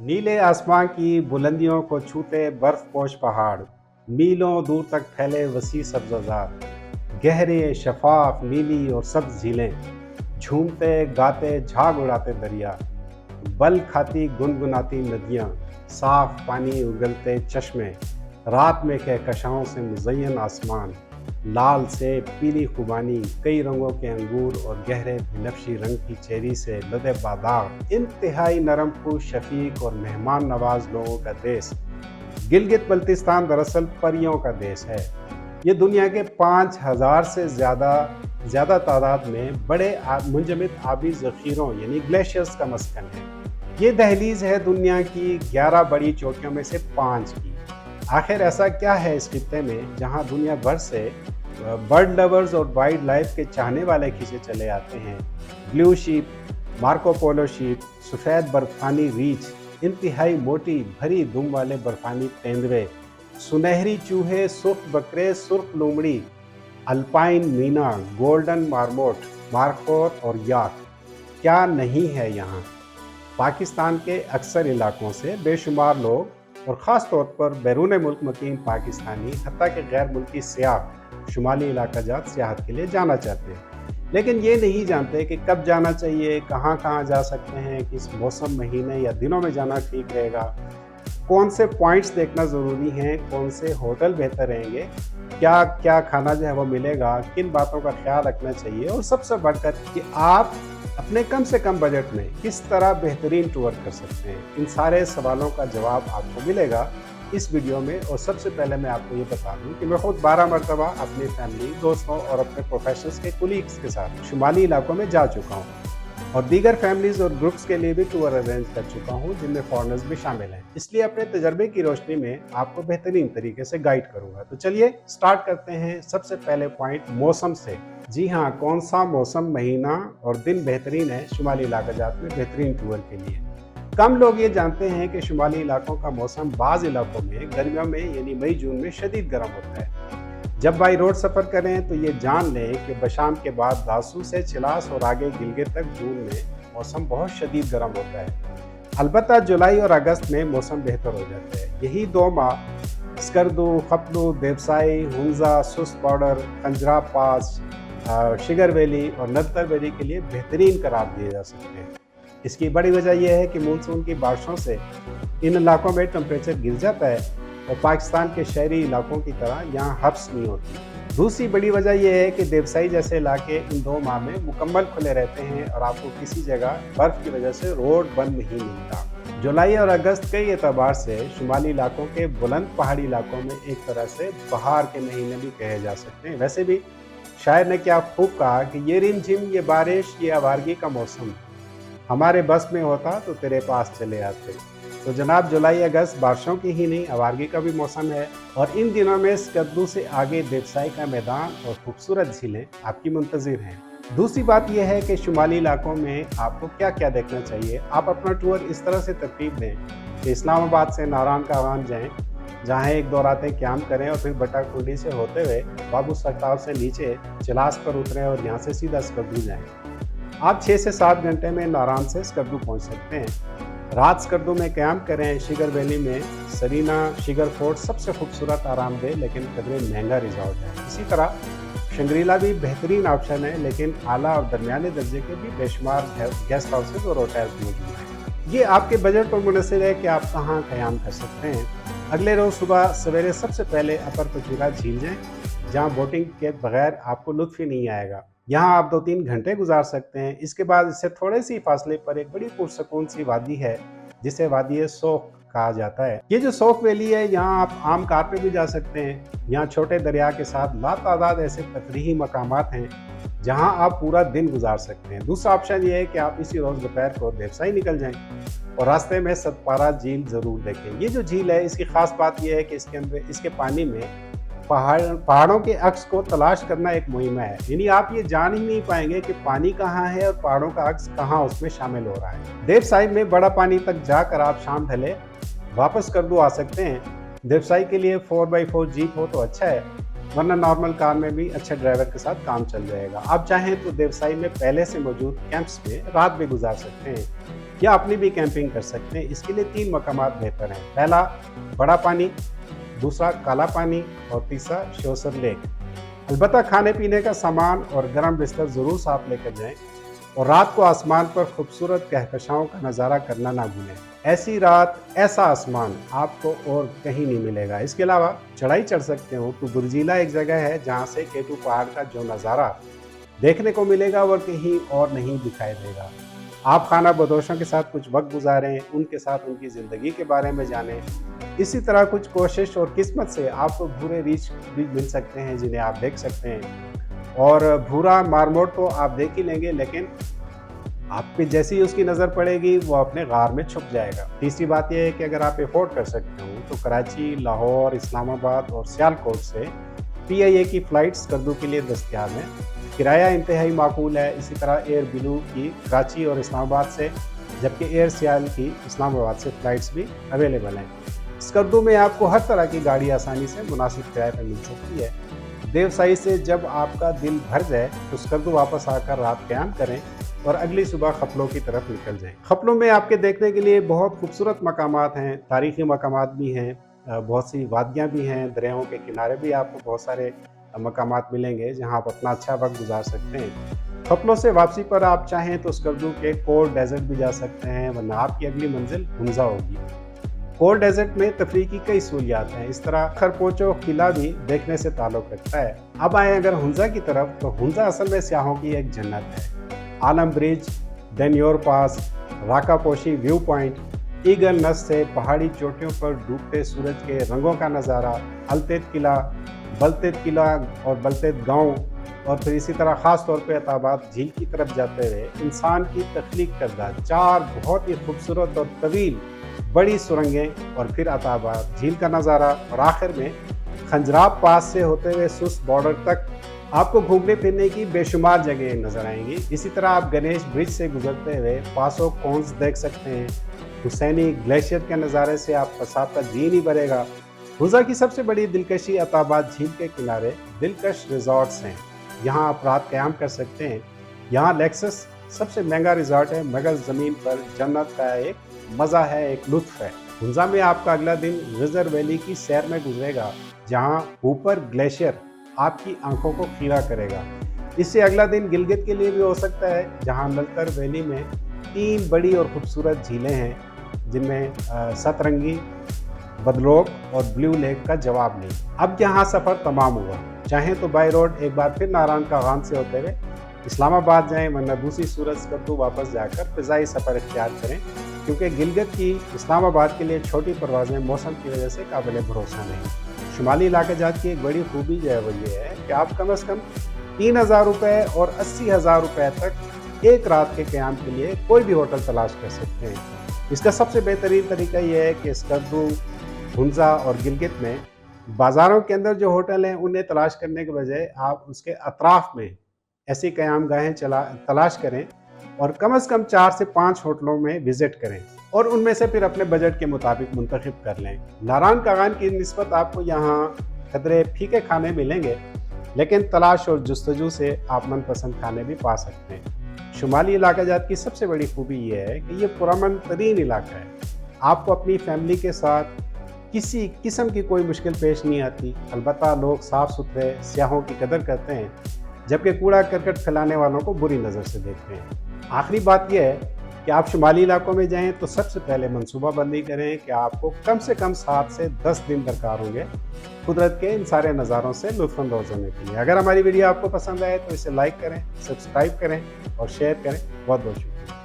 नीले आसमां की बुलंदियों को छूते बर्फपोश पहाड़, मीलों दूर तक फैले वसी सब्ज़ार, गहरे शफाफ नीली और सब्ज झीलें, झूमते गाते झाग उड़ाते दरिया, बल खाती गुनगुनाती नदियाँ, साफ पानी उगलते चश्मे, रात में कहकशाओं से मुज़य्यन आसमान, लाल से पीली खुबानी, कई रंगों के अंगूर और गहरे नक्शी रंग की चेरी से लदे बादाम, इंतहाई नरम खुश शफीक और मेहमान नवाज लोगों का देश। गिलगित बल्तिस्तान दरअसल परियों का देश है। ये दुनिया के 5000 से ज़्यादा तादाद में बड़े मुंजमद आबी ज़ख़ीरों यानी ग्लेशियर्स का मस्कन है। ये दहलीज है दुनिया की 11 बड़ी चोटियों में से 5 की। आखिर ऐसा क्या है इस खित्ते में जहां दुनिया भर से बर्ड लवर्स और वाइल्ड लाइफ के चाहने वाले खींचे चले आते हैं। Blue sheep, Marco Polo sheep, सफ़ेद बर्फानी रीछ, इंतहाई मोटी भरी दुम वाले बर्फानी तेंदुए, सुनहरी चूहे, सुर्ख बकरे, सुर्ख लोमड़ी, alpine Meena, golden marmot, markhor और याक, क्या नहीं है यहाँ। पाकिस्तान के अक्सर इलाकों से बेशुमार लोग और ख़ास तौर पर बैरून मुल्क मुकीम पाकिस्तानी हत्ता के गैर मुल्की सियाह शुमाली इलाका जात सियाहत के लिए जाना चाहते हैं, लेकिन ये नहीं जानते कि कब जाना चाहिए, कहाँ कहाँ जा सकते हैं, किस मौसम, महीने या दिनों में जाना ठीक रहेगा, कौन से पॉइंट्स देखना ज़रूरी हैं, कौन से होटल बेहतर रहेंगे, क्या क्या खाना जो है वो मिलेगा, किन बातों का ख्याल रखना चाहिए, और सबसे बढ़कर कि आप अपने कम से कम बजट में किस तरह बेहतरीन टूर कर सकते हैं। इन सारे सवालों का जवाब आपको मिलेगा इस वीडियो में। और सबसे पहले मैं आपको ये बता दूं कि मैं खुद 12 मरतबा अपनी फैमिली, दोस्तों और अपने प्रोफेशनल्स के कुलीग्स के साथ शुमाली इलाकों में जा चुका हूँ और दीगर फैमिलीज और ग्रुप्स के लिए भी टूर अरेंज कर चुका हूँ जिनमें फॉरेनर्स भी शामिल हैं। इसलिए अपने तजर्बे की रोशनी में आपको बेहतरीन तरीके से गाइड करूंगा। तो चलिए स्टार्ट करते हैं सबसे पहले पॉइंट मौसम से। जी हाँ, कौन सा मौसम, महीना और दिन बेहतरीन है शुमाली इलाकाजात में बेहतरीन टूर के लिए। कम लोग ये जानते हैं कि शुमाली इलाकों का मौसम बाज़ इलाकों में गर्मियों में यानी मई जून में शदीद गर्म होता है। जब बाई रोड सफ़र करें तो ये जान लें कि बशाम के बाद दासू से चिलास और आगे गिलगित तक जून में मौसम बहुत शदीद गर्म होता है। अलबत्ता जुलाई और अगस्त में मौसम बेहतर हो जाता है। यही 2 माह स्कर्दू, खपलू, देवसाई, हुंजा, सुस्त बॉर्डर, खंजरा पास, शिगर वैली और नदतर वैली के लिए बेहतरीन करार दिए जा सकते हैं। इसकी बड़ी वजह यह है कि मानसून की बारिशों से इन इलाकों में टेम्परेचर गिर जाता है और पाकिस्तान के शहरी इलाकों की तरह यहाँ हब्स नहीं होती। दूसरी बड़ी वजह यह है कि देवसाई जैसे इलाके इन 2 माह में मुकम्मल खुले रहते हैं और आपको किसी जगह बर्फ़ की वजह से रोड बंद नहीं मिलता। जुलाई और अगस्त कई एतबार से शुमाली इलाकों के बुलंद पहाड़ी इलाकों में एक तरह से बहार के महीने भी कहे जा सकते हैं। वैसे भी शायर ने क्या खूब कहा कि ये रिमझिम, ये बारिश, ये आवारगी का मौसम, हमारे बस में होता तो तेरे पास चले आते। तो जनाब, जुलाई अगस्त बारिशों की ही नहीं आवारगी का भी मौसम है और इन दिनों में स्कर्दू से आगे देवसाई का मैदान और खूबसूरत झीलें आपकी मुंतज़िर हैं। दूसरी बात यह है कि शुमाली इलाकों में आपको क्या क्या देखना चाहिए। आप अपना टूर इस तरह से तरतीब दें कि इस्लामाबाद से नारायण कागान जाएँ, जहाँ 1-2 रातें क़याम करें और फिर बटाकुंडी से होते हुए बाबू सरताव से नीचे चिलास पर उतरें और यहाँ से सीधा स्कर्दू जाएँ। आप 6 से 7 घंटे में नारायण से स्कर्दू पहुँच सकते हैं। रात स्कर्दू में क़याम करें। शिगर वैली में सरीना शिगर फोर्ट सबसे खूबसूरत, आरामदेह लेकिन कदरे महंगा रिजॉर्ट है। इसी तरह शंग्रीला भी बेहतरीन ऑप्शन है, लेकिन आला और दरमियाने दर्जे के भी बेशुमार गेस्ट हाउसेज और होटल्स मौजूद हैं। ये आपके बजट पर मुनहसर है कि आप कहाँ क़याम कर सकते हैं। अगले रोज़ सुबह सवेरे सबसे पहले अपर पचूरा झील जाएँ, जहाँ बोटिंग के बगैर आपको लुत्फ़ ही नहीं आएगा। यहाँ आप 2-3 घंटे गुजार सकते हैं। इसके बाद इससे थोड़े सी फासले पर एक बड़ी पुरसकून सी वादी है जिसे वादी सोख कहा जाता है। ये जो सोख वैली है, यहाँ आप आम कार पे भी जा सकते हैं। यहाँ छोटे दरिया के साथ लातादाद ऐसे तफरीही मकामात हैं जहाँ आप पूरा दिन गुजार सकते हैं। दूसरा ऑप्शन ये है कि आप इसी रोज़ दोपहर को देवसाई निकल जाएं और रास्ते में सतपारा झील ज़रूर देखें। ये जो झील है, इसकी ख़ास बात यह है कि इसके पानी में पहाड़ों के अक्स को तलाश करना एक मुहिमा है। यानी आप ये जान ही नहीं पाएंगे कि पानी कहाँ है और पहाड़ों का अक्स कहाँ उसमें शामिल हो रहा है। देवसाई में बड़ा पानी तक जाकर आप शाम ढले वापस स्कर्दू आ सकते हैं। देवसाई के लिए 4x4 जीप हो तो अच्छा है, वरना नॉर्मल कार में भी अच्छे ड्राइवर के साथ काम चल जाएगा। आप चाहें तो देवसाई में पहले से मौजूद कैंप्स में रात भी गुजार सकते हैं। या अपनी भी कैंपिंग कर सकते हैं। इसके लिए 3 मकामात बेहतर हैं। पहला बड़ा पानी, दूसरा काला पानी और तीसरा श्योसर लेक। अलबत्ता खाने पीने का सामान और गर्म बिस्तर ज़रूर साथ लेकर जाएं और रात को आसमान पर खूबसूरत कहकशाओं का नज़ारा करना ना भूलें। ऐसी रात, ऐसा आसमान आपको और कहीं नहीं मिलेगा। इसके अलावा चढ़ाई चढ़ सकते हो तो बुर्जीला एक जगह है जहाँ से केटू पहाड़ का जो नज़ारा देखने को मिलेगा वो कहीं और नहीं दिखाई देगा। आप खाना बदोशों के साथ कुछ वक्त गुजारें, उनके साथ उनकी ज़िंदगी के बारे में जानें। इसी तरह कुछ कोशिश और किस्मत से आपको भूरे रीछ भी मिल सकते हैं जिन्हें आप देख सकते हैं। और भूरा मारमोट तो आप देख ही लेंगे, लेकिन आप पे जैसे ही उसकी नज़र पड़ेगी वो अपने गार में छुप जाएगा। तीसरी बात यह है कि अगर आप अफोर्ड कर सकते हो तो कराची, लाहौर, इस्लामाबाद और सियालकोट से PIA की फ़्लाइट्स स्कर्दू के लिए दस्तयाब हैं। किराया इंतहाई माकूल है। इसी तरह एयर ब्लू की कराची और इस्लामाबाद से, जबकि एयर सियाल की इस्लामाबाद से फ़्लाइट्स भी अवेलेबल हैं। स्कर्दू में आपको हर तरह की गाड़ी आसानी से मुनासिब किराए पर मिल सकती है। देवसाई से जब आपका दिल भर जाए तो स्कर्दू वापस आकर रात क़याम करें और अगली सुबह खपलों की तरफ निकल जाएं। खपलों में आपके देखने के लिए बहुत खूबसूरत मकामात हैं, तारीख़ी मकामात भी हैं, बहुत सी वादियाँ भी हैं, दरियाओं के किनारे भी आपको बहुत सारे मकामात मिलेंगे जहां आप अपना अच्छा वक्त गुजार सकते हैं। खपलों से वापसी पर आप चाहें तो स्कर्दू के कोर डेजर्ट भी जा सकते हैं, वरना आपकी अगली मंजिल हुंजा होगी। कोर डेजर्ट में तफरीह की कई सहूलियात हैं। इस तरह खरपोचो किला भी देखने से ताल्लुक़ रखता है। अब आए अगर हुंजा की तरफ, तो हुंजा असल में सियाहों की एक जन्नत है। आलम ब्रिज, डेन्योर पास, राकापोशी व्यू पॉइंट, ईगल नस से पहाड़ी चोटियों पर डूबते सूरज के रंगों का नज़ारा, अलतेत किला, बलतेत किला और बलतेत गांव, और फिर इसी तरह ख़ास तौर पे अताबाद झील की तरफ जाते हुए इंसान की तख्लीक करदा 4 बहुत ही खूबसूरत और तवील बड़ी सुरंगें, और फिर अताबाद झील का नज़ारा, और आखिर में खंजराब पास से होते हुए सुस्त बॉर्डर तक आपको घूमने फिरने की बेशुमार जगह नज़र आएंगी। इसी तरह आप गणेश ब्रिज से गुजरते हुए पासो कॉन्स देख सकते हैं। हुसैनी ग्लेशियर के नज़ारे से आपका साथ का जी नहीं भरेगा। हुंजा की सबसे बड़ी दिलकशी अताबाद झील के किनारे दिलकश रिजॉर्ट्स हैं। यहाँ आप रात क़याम कर सकते हैं। यहाँ लेक्सस सबसे महंगा रिजॉर्ट है, मगर ज़मीन पर जन्नत का एक मज़ा है, एक लुत्फ़ है। हुंजा में आपका अगला दिन रिजर वैली की सैर में गुजरेगा, जहाँ ऊपर ग्लेशियर आपकी आंखों को खीरा करेगा। इससे अगला दिन गिलगित के लिए भी हो सकता है, जहाँ नलतर वैली में 3 बड़ी और खूबसूरत झीलें हैं, जिनमें सतरंगी, बदलोक और ब्लू लेक का जवाब नहीं। अब यहाँ सफ़र तमाम हुआ। चाहें तो बाई रोड एक बार फिर नारायण कागान से होते हुए इस्लामाबाद जाएं, वरना दूसरी सूरत स्कर्दू वापस जाकर फ़िज़ाई सफ़र इख्तियार करें, क्योंकि गिलगित की इस्लामाबाद के लिए छोटी परवाज़ें मौसम की वजह से काबिल भरोसा नहीं। शुमाली इलाके जात की एक बड़ी खूबी जो है वो ये है कि आप कम अज़ कम 3000 रुपये और 80,000 रुपये तक एक रात के क़याम के लिए कोई भी होटल तलाश कर सकते हैं। इसका सबसे बेहतरीन तरीका ये है कि स्कर्दू, हुंजा और गिलगित में बाज़ारों के अंदर जो होटल हैं उन्हें तलाश करने के बजाय आप उसके अतराफ़ में ऐसी क़याम गाहें तलाश करें और कम से कम 4 से 5 होटलों में विज़िट करें और उनमें से फिर अपने बजट के मुताबिक मुंतखब कर लें। नारायण कागान की निस्बत आपको यहाँ कदरे फीके खाने मिलेंगे, लेकिन तलाश और जुस्तजू से आप मनपसंद खाने भी पा सकते हैं। शुमाली इलाका जात की सबसे बड़ी खूबी ये है कि ये पुरअमन तरीन इलाका है। आपको अपनी फैमिली के साथ किसी किस्म की कोई मुश्किल पेश नहीं आती। अलबत्ता लोग साफ़ सुथरे सियाहों की कदर करते हैं, जबकि कूड़ा करकट फैलाने वालों को बुरी नज़र से देखते हैं। आखिरी बात यह है कि आप शुमाली इलाकों में जाएं तो सबसे पहले मनसूबाबंदी करें कि आपको कम से कम 7 से 10 दिन दरकार होंगे कुदरत के इन सारे नज़ारों से लुत्फ़अंदोज़ होने के लिए। अगर हमारी वीडियो आपको पसंद आए तो इसे लाइक करें, सब्सक्राइब करें और शेयर करें। बहुत बहुत शुक्रिया।